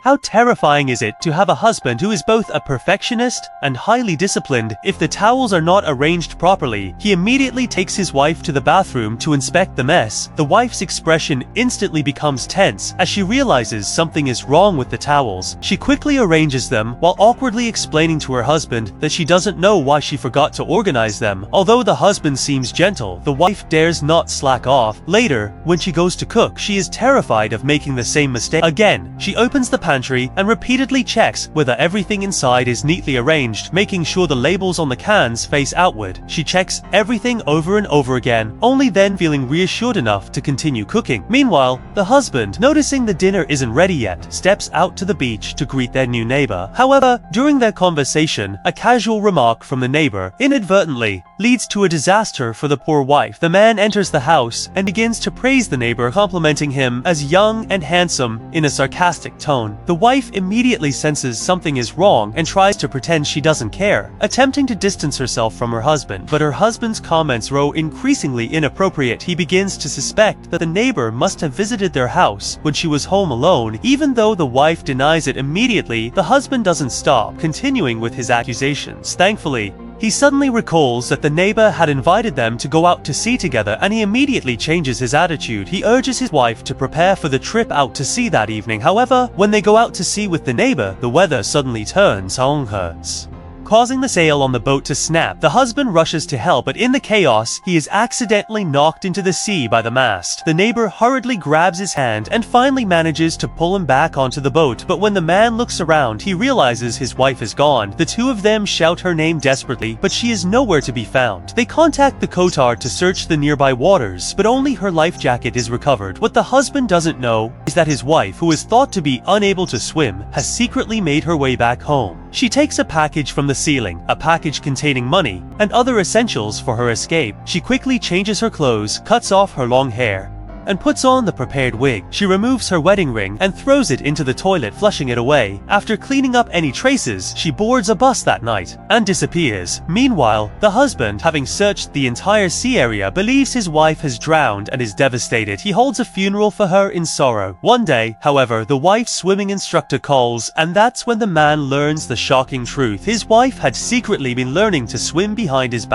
How terrifying is it to have a husband who is both a perfectionist and highly disciplined? If the towels are not arranged properly, he immediately takes his wife to the bathroom to inspect the mess. The wife's expression instantly becomes tense as she realizes something is wrong with the towels. She quickly arranges them while awkwardly explaining to her husband that she doesn't know why she forgot to organize them. Although the husband seems gentle, the wife dares not slack off. Later, when she goes to cook, she is terrified of making the same mistake again. She opens the pantry and repeatedly checks whether everything inside is neatly arranged, making sure the labels on the cans face outward. She checks everything over and over again, only then feeling reassured enough to continue cooking. Meanwhile, the husband, noticing the dinner isn't ready yet, steps out to the beach to greet their new neighbor. However, during their conversation, a casual remark from the neighbor inadvertently leads to a disaster for the poor wife. The man enters the house and begins to praise the neighbor, complimenting him as young and handsome in a sarcastic tone. The wife immediately senses something is wrong and tries to pretend she doesn't care, attempting to distance herself from her husband, but her husband's comments grow increasingly inappropriate. He begins to suspect that the neighbor must have visited their house when she was home alone. Even though the wife denies it immediately, the husband doesn't stop, continuing with his accusations. Thankfully, he suddenly recalls that the neighbor had invited them to go out to sea together, and he immediately changes his attitude. He urges his wife to prepare for the trip out to sea that evening. However, when they go out to sea with the neighbor, the weather suddenly turns hurts, causing the sail on the boat to snap. The husband rushes to help, but in the chaos, he is accidentally knocked into the sea by the mast. The neighbor hurriedly grabs his hand and finally manages to pull him back onto the boat, but when the man looks around, he realizes his wife is gone. The two of them shout her name desperately, but she is nowhere to be found. They contact the coastguard to search the nearby waters, but only her life jacket is recovered. What the husband doesn't know is that his wife, who is thought to be unable to swim, has secretly made her way back home. She takes a package from the ceiling, a package containing money and other essentials for her escape. She quickly changes her clothes, cuts off her long hair, and puts on the prepared wig. She removes her wedding ring and throws it into the toilet, flushing it away. After cleaning up any traces, she boards a bus that night and disappears. Meanwhile, the husband, having searched the entire sea area, believes his wife has drowned and is devastated. He holds a funeral for her in sorrow. One day, however, the wife's swimming instructor calls, and that's when the man learns the shocking truth. His wife had secretly been learning to swim behind his back.